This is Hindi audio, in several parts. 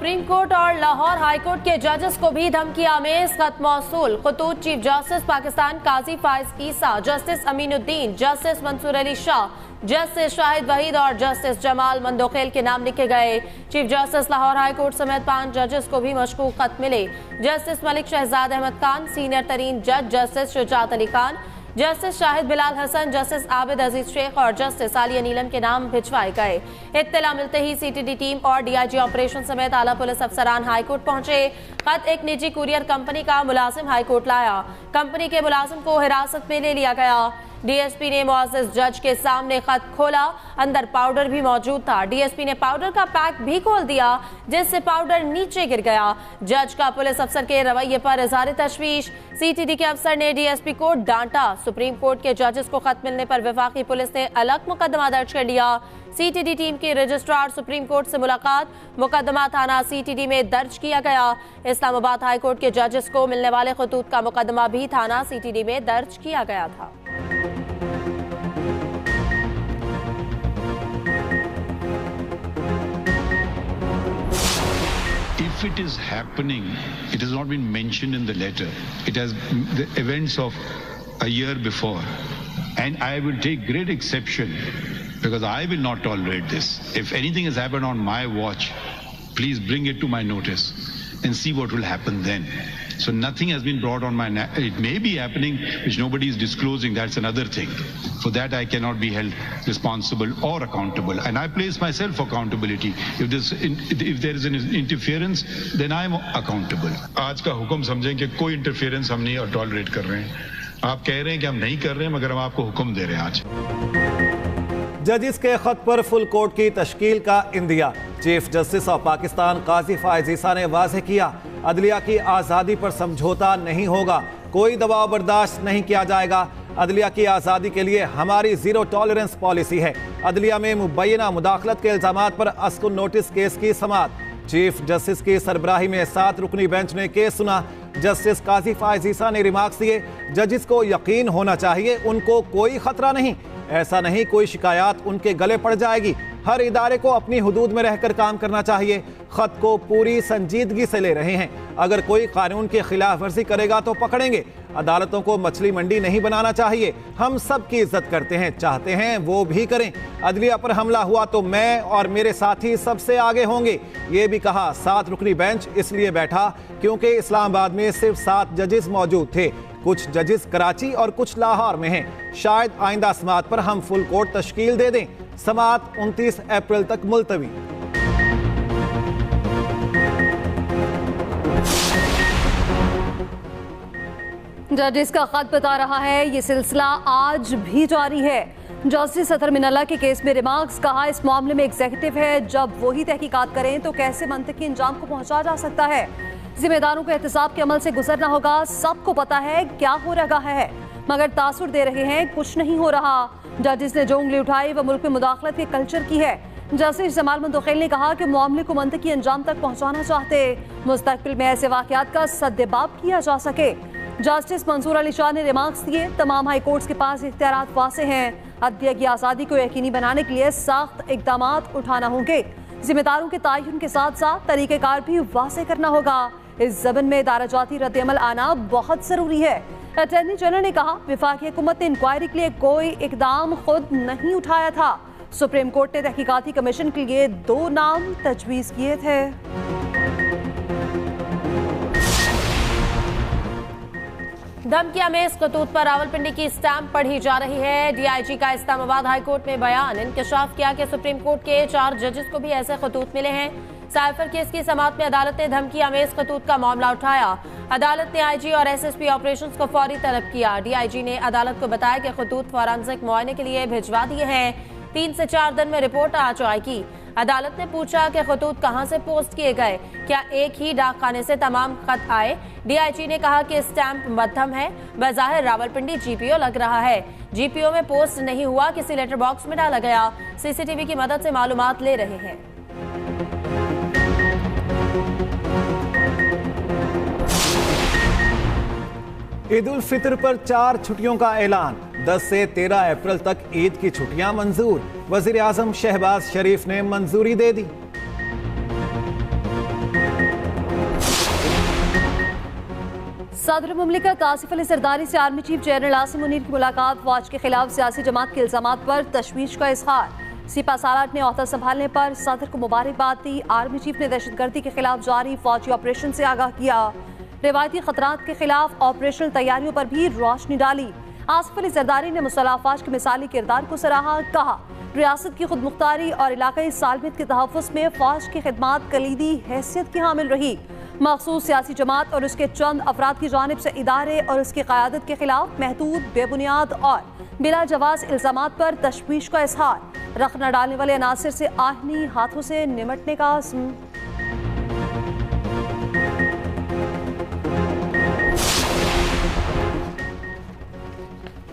सुप्रीम कोर्ट और लाहौर हाई कोर्ट के जजेस को भी धमकी आमेज खत मौसूल। खतूत chief justice Pakistan Qazi Faez Isa, justice Aminuddin, justice Mansoor Ali Shah, justice Shahid Waheed और जस्टिस जमाल मंदोखेल के नाम लिखे गए। Chief justice Lahore high court समेत 5 जजेस को भी मशकूक खत मिले। जस्टिस मलिक शहजाद अहमद खान, सीनियर तरीन जज justice Shujaat Ali Khan, justice Shahid Bilal Hassan, justice Abid Aziz Sheikh और जस्टिस आलिया नीलम के नाम भिजवाए गए। इत्तला मिलते ही सीटीडी टीम और डीआईजी ऑपरेशन समेत आला पुलिस अफसरान हाईकोर्ट पहुंचे। खत एक निजी कुरियर कंपनी का मुलाजिम हाईकोर्ट लाया। कंपनी के मुलाजिम को हिरासत में ले लिया गया। डीएसपी ने मुअज़्ज़िज़ जज के सामने खत खोला, अंदर पाउडर भी मौजूद था। डीएसपी ने पाउडर का पैक भी खोल दिया, जिससे पाउडर नीचे गिर गया। जज का पुलिस अफसर के रवैये पर इज़हार तशवीश। सीटीडी के अफसर ने डीएसपी को डांटा। सुप्रीम कोर्ट के जजेस को खत मिलने पर वफाकी पुलिस ने अलग मुकदमा दर्ज कर लिया। सीटीडी टीम के रजिस्ट्रार सुप्रीम कोर्ट से मुलाकात, मुकदमा थाना सीटीडी में दर्ज किया गया। इस्लामाबाद हाई कोर्ट के जजेस को मिलने वाले खतूत का मुकदमा भी थाना सीटीडी में दर्ज किया गया था। If it is happening, it has not been mentioned in the letter. It has the events of a year before. And I will take great exception because I will not tolerate this. If anything has happened on my watch, please bring it to my notice and see what will happen then. So nothing has been brought on my... It may be happening which nobody is disclosing. That's another thing. For that I cannot be held responsible or accountable. And I place myself for accountability. If there is an interference, then I am accountable. आज का हुक्म समझें कि कोई इंटरफेरेंस हम नहीं टॉलरेट कर रहे हैं। आप कह रहे हैं कि हम नहीं कर रहे हैं, मगर हम आपको हुक्म दे रहे हैं आज। जजिस के खत पर फुल कोर्ट की तश्कील का इंदिया। Chief justice of Pakistan Qazi Faez Isa ने वाज़ेह किया, अदलिया की आज़ादी पर समझौता नहीं होगा, कोई दबाव बर्दाश्त नहीं किया जाएगा। अदलिया की आज़ादी के लिए हमारी ज़ीरो टॉलरेंस पॉलिसी है। अदलिया में मुबैना मुदाखलत के इल्ज़ामात पर अस्कुन नोटिस केस की समाअत। चीफ जस्टिस की सरबराही में 7 रुकनी बेंच ने केस सुना। जस्टिस काजी फाइज ईसा ने रिमार्क्स दिए, जजिस को यकीन होना चाहिए उनको कोई खतरा नहीं, ऐसा नहीं कोई शिकायत उनके गले पड़ जाएगी। हर इदारे को अपनी हुदूद में रहकर काम करना चाहिए। खत को पूरी संजीदगी से ले रहे हैं। अगर कोई कानून की खिलाफ वर्जी करेगा तो पकड़ेंगे। अदालतों को मछली मंडी नहीं बनाना चाहिए। हम सब की इज्जत करते हैं, चाहते हैं वो भी करें। अदलिया पर हमला हुआ तो मैं और मेरे साथी सबसे आगे होंगे। ये भी कहा 7 रुकनी बेंच इसलिए बैठा क्योंकि इस्लामाबाद में सिर्फ 7 जजेस मौजूद थे। कुछ जजेस कराची और कुछ लाहौर में हैं। शायद आइंदा समाअत पर हम फुल कोर्ट तश्कील दे दें। समाअत 29 अप्रैल तक मुलतवी। जजिस का खत बता रहा है ये सिलसिला आज भी जारी है। जस्टिस अतर मिनल्ला के केस में रिमार्क्स, कहा इस मामले में एग्जीक्यूटिव है, जब वही तहकीकात करें तो कैसे मंतकी अंजाम को पहुंचा जा सकता है। जिम्मेदारों को एहतसाब के अमल से गुजरना होगा। सबको पता है क्या हो रहा है, मगर तासुर दे रहे हैं कुछ नहीं हो रहा। जजिस ने जो उंगली उठाई वह मुल्क में मुदाखलत के कल्चर की है। जस्टिस जमाल मंदोखेल ने कहा कि मामले को मंतकी अंजाम तक पहुंचाना चाहते, मुस्तकबिल में ऐसे वाकयात का सद्देबाब किया जा सके। जस्टिस मंसूर अली शाह ने रिमार्क्स दिए, तमाम हाई कोर्ट्स के पास इख्तियारात वासे हैं। अदलिया की आज़ादी को यकीनी बनाने के लिए सख्त इक़दामात उठाना होंगे। जिम्मेदारों के तयन के साथ साथ तरीक़ेकार भी वासे करना होगा। इस ज़बन में इदारा जाती रद्द-ए-अमल आना बहुत ज़रूरी है। अटॉर्नी जनरल ने कहा, वफाकी हुकूमत ने इंक्वायरी के लिए कोई इकदाम खुद नहीं उठाया था। सुप्रीम कोर्ट ने तहकीकाती कमीशन के लिए 2 नाम तजवीज़ किए थे। धमकी अमेज खतूत पर रावलपिंडी की स्टैंप पढ़ी जा रही है। डीआईजी का इस्लामाबाद हाई कोर्ट में बयान। इंकशाफ किया कि सुप्रीम कोर्ट के 4 जजेस को भी ऐसे खतूत मिले हैं। साइफर केस की समाअत में अदालत ने धमकी अमेज खतूत का मामला उठाया। अदालत ने आईजी और एसएसपी ऑपरेशंस को फौरी तलब किया। डीआईजी ने अदालत को बताया कि खतूत फॉरेंसिक मुआयने के लिए भिजवा दिए हैं। 3 से 4 दिन में रिपोर्ट आ जाएगी। अदालत ने पूछा कि खतूत कहां से पोस्ट किए गए, क्या एक ही डाकखाने से तमाम खत आए। डीआईजी ने कहा कि स्टैंप मध्यम है, बज़ाहिर रावलपिंडी जीपीओ लग रहा है। जीपीओ में पोस्ट नहीं हुआ, किसी लेटर बॉक्स में डाला गया। सीसीटीवी की मदद से मालूमात ले रहे हैं। ईद उल फितर पर 4 छुट्टियों का ऐलान। 10 से 13 अप्रैल तक ईद की छुट्टियां मंजूर। वज़ीर आज़म शहबाज शरीफ ने मंजूरी दे दी। सदर मुमलिकत आसिफ अली जरदारी से army chief general Asim Munir की मुलाकात। फौज के खिलाफ सियासी जमात के इल्जामात पर तशवीश का इजहार। सिपा सालार ने ओहदा संभालने पर सदर को मुबारकबाद दी। आर्मी चीफ ने दहशतगर्दी के खिलाफ जारी फौजी ऑपरेशन से आगाह किया। रिवायती खतरात के खिलाफ ऑपरेशनल तैयारियों पर भी रोशनी डाली। आसिफ अली जरदारी ने मुसल्लह अफवाज के मिसाली किरदार को सराहा। कहा, रियासत की खुद मुख्तारी और इलाकाई सालमियत के तहफ़्फ़ुज़ में फौज की खिदमात कलीदी हैसियत की हामिल रही। मखसूस सियासी जमात और उसके चंद अफराद की जानिब से इदारे और उसकी क़यादत के खिलाफ महदूद, बेबुनियाद और बिला जवाज़ इल्ज़ामात पर तशवीश का इजहार। रख न डालने वाले अनासर से आहनी हाथों से निमटने का आज़म।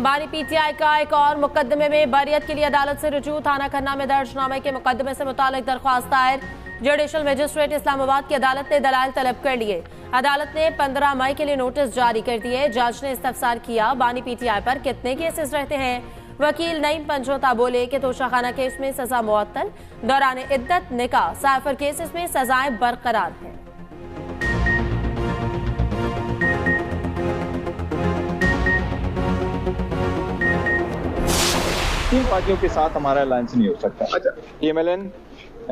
बानी पीटीआई का एक और मुकदमे में बरियत के लिए अदालत से रुजू। थाना खन्ना में दर्ज नामे के मुकदमे से मुतालिक दरख्वास्त दायर। जुडिशल मजिस्ट्रेट इस्लामाबाद की अदालत ने दलाइल तलब कर लिए। अदालत ने 15 मई के लिए नोटिस जारी कर दिए। जज ने इस्तफसार किया, बानी पीटीआई पर कितने केसेस रहते हैं। वकील नईम पंजोता बोले कि तोशाखाना केस में सजा मुअत्तल, दौरान इद्दत निकाह साइफर केसेस में सजाएं बरकरार हैं। तीन पार्टियों के साथ हमारा अलायंस नहीं हो सकता। अच्छा, MLN,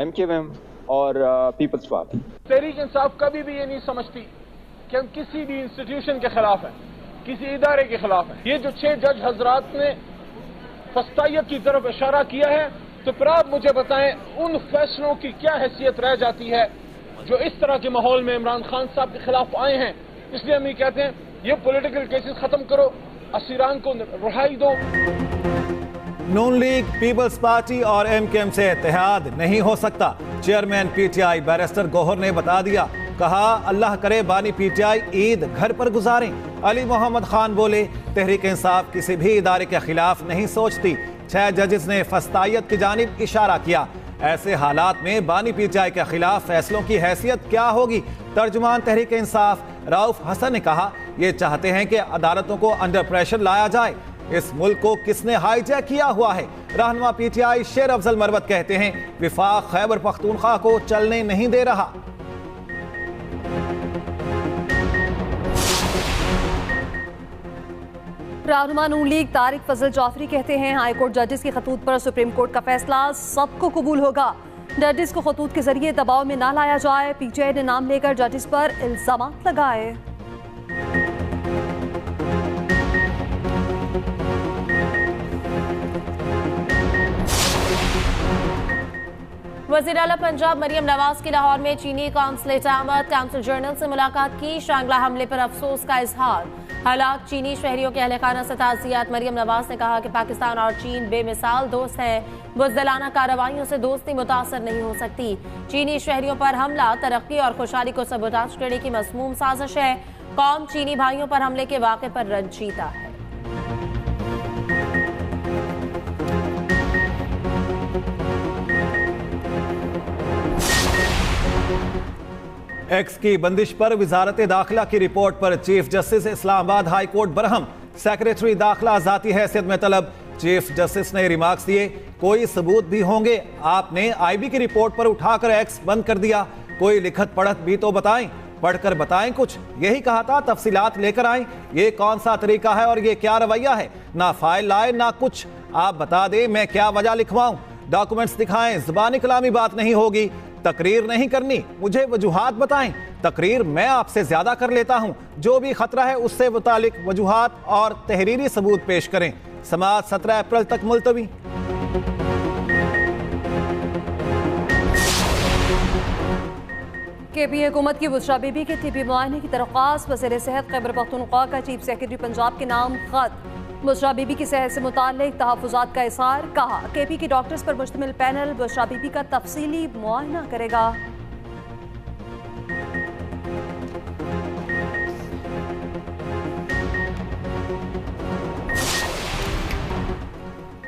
MKM और पीपल्स पार्टी। तहरीक इंसाफ कभी भी ये नहीं समझती कि हम किसी भी इंस्टीट्यूशन के खिलाफ हैं, किसी इदारे के खिलाफ हैं। ये जो 6 जज हजरात ने फस्तायत की तरफ इशारा किया है, तो फिर आप मुझे बताएं उन फैसलों की क्या हैसियत रह जाती है जो इस तरह के माहौल में इमरान खान साहब के खिलाफ आए हैं। इसलिए हम ये कहते हैं, ये पॉलिटिकल केसेस खत्म करो, असीरान को रिहाई दो। नून लीग, पीपल्स पार्टी और MKM से इत्तेहाद नहीं हो सकता। चेयरमैन PTI बैरिस्टर गौहर ने बता दिया। कहा, अल्लाह करे बानी PTI ईद घर पर गुजारें। अली मोहम्मद खान बोले, तहरीक इंसाफ किसी भी इदारे के खिलाफ नहीं सोचती। 6 जजेस ने फस्तायत की जानिब इशारा किया। ऐसे हालात में बानी PTI के खिलाफ फैसलों की हैसियत क्या होगी। तर्जुमान तहरीक इंसाफ रऊफ हसन ने कहा, ये चाहते हैं कि अदालतों को अंडर प्रेशर लाया जाए। इस मुल्क को किसने हाईजैक किया हुआ है। रहनुमा PTI शेर अफजल मरवत कहते हैं, विफाक खैबर पख्तूनख्वा को चलने नहीं दे रहा। रहनुमा नून लीग तारिक फजल चौधरी कहते हैं, हाईकोर्ट जजेस की खतूत पर सुप्रीम कोर्ट का फैसला सबको कबूल होगा। जजेस को खतूत के जरिए दबाव में ना लाया जाए। PTI ने नाम लेकर जजेस पर इल्जाम लगाए। वज़ीर आला पंजाब मरियम नवाज की लाहौर में चीनी कौंसलेट आमद काउंसिल जर्नल से मुलाकात की। शांगला हमले पर अफसोस का इजहार। हलाक चीनी शहरियों के अहल खाना से ताज़ियत। मरियम नवाज ने कहा कि पाकिस्तान और चीन बेमिसाल दोस्त हैं। बुज़दिलाना कार्रवाइयों से दोस्ती मुतासर नहीं हो सकती। चीनी शहरियों पर हमला तरक्की और खुशहाली को सबोटाज करने की मज़मूम साजिश है। कौम चीनी भाइयों पर हमले के वाक़े पर रंजीदा है। एक्स की बंदिश पर वजारत दाखिला की रिपोर्ट पर chief justice Islamabad high court Barham. Secretary दाखिला जाती हैसियत में तलब। चीफ जस्टिस ने रिमार्क्स दिए, कोई सबूत भी होंगे। आपने IB की रिपोर्ट पर उठाकर एक्स बंद कर दिया। कोई लिखत पढ़त भी तो बताएं, पढ़कर बताएं कुछ। यही कहा था, तफसीलात लेकर आएं। ये कौन सा तरीका है और ये क्या रवैया है। ना फाइल लाए ना कुछ। आप बता दें मैं क्या वजह लिखवाऊं। डॉक्यूमेंट्स दिखाएं। ज़बानी कलामी बात नहीं होगी। तकरीर नहीं करनी, मुझे वजूहात बताएं। तकरीर मैं आपसे ज्यादा कर लेता हूं। जो भी खतरा है उससे मुतालिक वजूहात और तहरीरी सबूत पेश करें। समाअत 17 अप्रैल तक मुलतवी। KP हुकूमत की बुशरा बीबी के TB मुआयने की दरख्वास्त। वज़ीर सेहत खैबर पख्तूनख्वा का चीफ सेक्रेटरी पंजाब के नाम खत। बुशरा बीबी की सेहत से मुताल्लिक तहफ़्फ़ुज़ात का इज़हार। कहा, KP की डॉक्टर्स पर मुश्तमिल पैनल बुशरा बीबी का तफसीली मुआयना करेगा।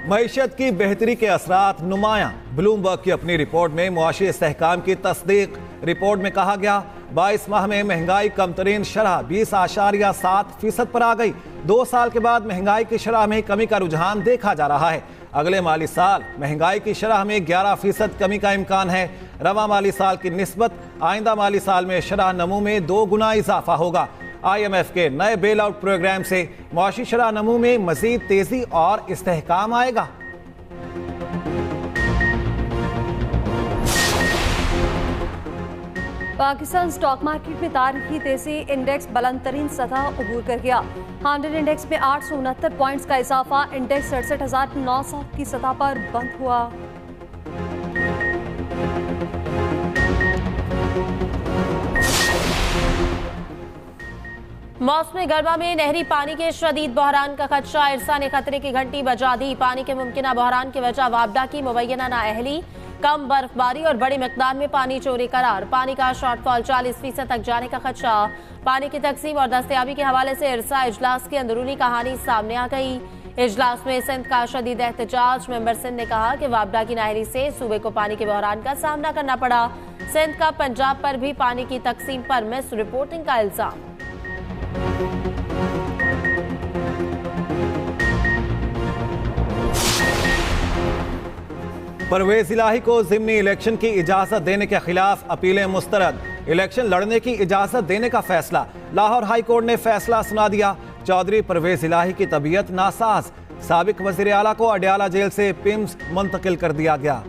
मईशत की बेहतरी के असरात नुमायां। ब्लूमबर्ग की अपनी रिपोर्ट में मुआशी इस्तेहकाम की तस्दीक। रिपोर्ट में कहा गया, 22 माह में महंगाई कमतरीन शरह 20.7% पर आ गई। 2 साल के बाद महंगाई की शरह में कमी का रुझान देखा जा रहा है। अगले माली साल महंगाई की शरह में 11% कमी का इम्कान है। रवा माली साल की निस्बत आइंदा माली साल में शरह नमू में 2 गुना इजाफा होगा। IMF के नए बेल आउट प्रोग्राम से मुआशी शरह नमू में मजीद तेजी और इस्तेहकाम आएगा। पाकिस्तान स्टॉक मार्केट में तारीखी तेजी, इंडेक्स बुलंद तरीन सतह अबूर कर गया। 100 इंडेक्स में 869 पॉइंट्स का इजाफा, इंडेक्स 67,900 की सतह पर बंद हुआ। मौसम गर्मा में नहरी पानी के शदीद बहरान का खदशा, इरसा ने खतरे की घंटी बजा दी। पानी के मुमकिन बहरान की वजह वापडा की मुबैना नाअहली, कम बर्फबारी और बड़ी मिकदार में पानी चोरी करार। पानी का शॉर्टफॉल 40% तक जाने का खदशा। पानी की तकसीम और दस्तयाबी के हवाले से इरसा इजलास की अंदरूनी कहानी सामने आ गई। इजलास में सिंध का शदीद एहतजाज, मेंबर सिंध ने कहा कि वापडा की नाहरी से सूबे को पानी के बहरान का सामना करना पड़ा। सिंध का पंजाब पर भी पानी की तकसीम पर मिस रिपोर्टिंग का इल्जाम। परवेज इलाही को ज़िमनी इलेक्शन की इजाजत देने के खिलाफ अपीलें मुस्तरद, इलेक्शन लड़ने की इजाजत देने का फैसला। लाहौर हाई कोर्ट ने फैसला सुना दिया। चौधरी परवेज इलाही की तबीयत नासाज, साबिक वज़ीर आला को अडयाला जेल से पिम्स मुंतकिल कर दिया गया।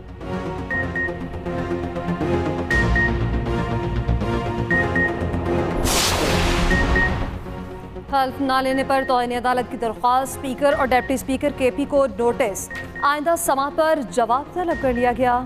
हल्फ न लेने पर तौहीन अदालत की दरख्वास्त, स्पीकर और डिप्टी स्पीकर केपी को नोटिस, आइंदा समा पर जवाब तलब कर लिया गया।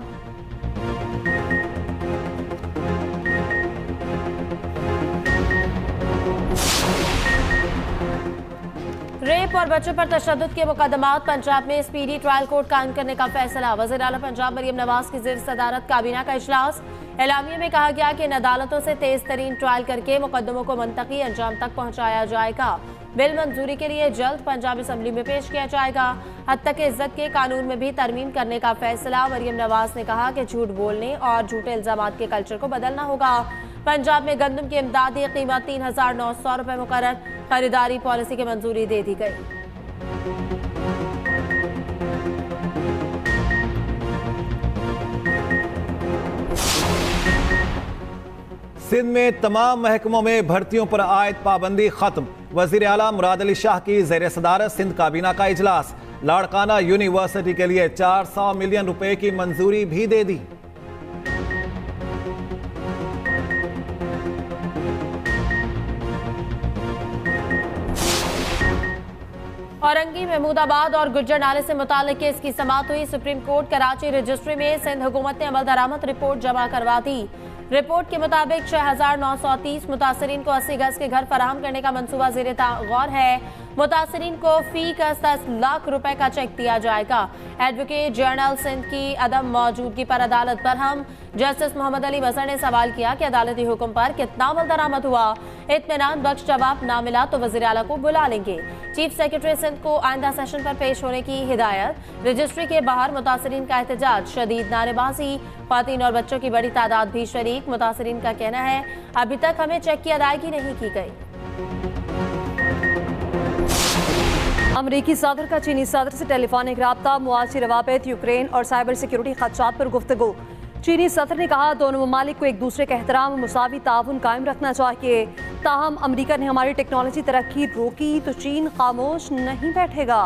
रेप और बच्चों पर तशद्दुद के मुकदमात, पंजाब में स्पीडी ट्रायल कोर्ट कायम करने का फैसला। वज़ीर आला पंजाब मरियम नवाज की ज़ेर सदारत काबीना का इजलास। एलामिया में कहा गया कि इन अदालतों से तेज तरीन ट्रायल करके मुकदमों को मंतकी अंजाम तक पहुंचाया जाएगा। बिल मंजूरी के लिए जल्द पंजाब असम्बली में पेश किया जाएगा। हद तक इज्जत के कानून में भी तरमीम करने का फैसला। मरियम नवाज ने कहा कि झूठ बोलने और झूठे इल्जामात के कल्चर को बदलना होगा। पंजाब में गंदम की इमदादी कीमत 3,900 रुपये मुकर्रर, खरीदारी पॉलिसी की मंजूरी दे दी गई। सिंध में तमाम महकमों में भर्तियों पर आयद पाबंदी खत्म। वज़ीर आला मुराद अली शाह की ज़ेर सदारत सिंध काबीना का इजलास। लाड़काना यूनिवर्सिटी के लिए 400 मिलियन रुपए की मंजूरी भी दे दी। औरंगी, महमूदाबाद और गुज्जर नाले से मुताल्लिक केस की समाअत हुई। सुप्रीम कोर्ट कराची रजिस्ट्री में सिंध हुकूमत ने अमल दरामद रिपोर्ट जमा करवा दी। रिपोर्ट के मुताबिक 6,930 मुतासरीन को 80 गज के घर फराहम करने का मंसूबा ज़ेरे गौर है। मुतासरीन को फी का 10 लाख रुपए का चेक दिया जाएगा। एडवोकेट जनरल सिंध की अदम मौजूदगी पर अदालत बरहम। जस्टिस मोहम्मद अली वज़र ने सवाल किया कि अदालती हुक्म पर कितना अमल दरामद हुआ। इत्मीनान बख्श जवाब ना मिला तो वज़ीर आला को बुला लेंगे। चीफ सेक्रेटरी सिंध को आइंदा सेशन पर पेश होने की हिदायत। रजिस्ट्री के बाहर मुतासरीन का एहतजाज, शदीद नारेबाजी, ख्वातीन और बच्चों की बड़ी तादाद भी शरीक। मुतासरीन का कहना है अभी तक हमें चेक की अदायगी नहीं की गई। अमरीकी सदर का चीनी सदर से टेलीफोनिक राब्ता, मुआशी रवाबित, यूक्रेन और साइबर सिक्योरिटी खदशात पर गुफ्तगू। चीनी सदर ने कहा दोनों ममालिक को एक दूसरे का एहतराम और मुसावी ताउन कायम रखना चाहिए। ताहम अमरीका ने हमारी टेक्नोलॉजी तरक्की रोकी तो चीन खामोश नहीं बैठेगा।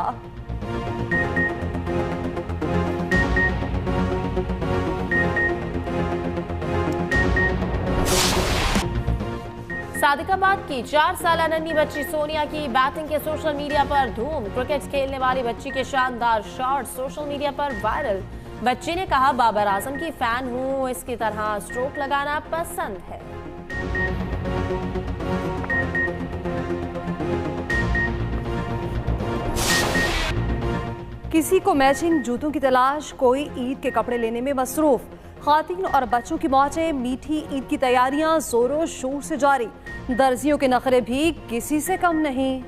सादिकाबाद की 4 साल नन्ही बच्ची सोनिया की बैटिंग के सोशल मीडिया पर धूम। क्रिकेट खेलने वाली बच्ची के शानदार शॉट सोशल मीडिया पर वायरल। बच्ची ने कहा बाबर आजम की फैन हूं, इसकी तरह स्ट्रोक लगाना पसंद है। किसी को मैचिंग जूतों की तलाश, कोई ईद के कपड़े लेने में मसरूफ। खातिन और बच्चों की मौजें, मीठी ईद की तैयारियां जोरों शोर से जारी। दर्जियों के नखरे भी किसी से कम नहीं।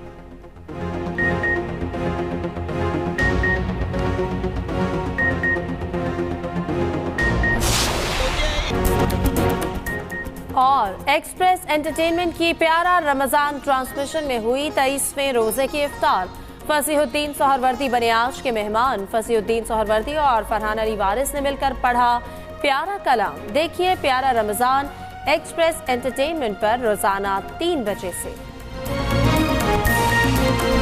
और एक्सप्रेस एंटरटेनमेंट की प्यारा रमजान ट्रांसमिशन में हुई 23वें रोजे की इफ्तार। फसीहुद्दीन सोहरवर्दी बनियाज के मेहमान। फसीहुद्दीन सोहरवर्दी और फरहान अली वारिस ने मिलकर पढ़ा प्यारा कलाम। देखिए प्यारा रमजान एक्सप्रेस एंटरटेनमेंट पर रोजाना 3 बजे से। है।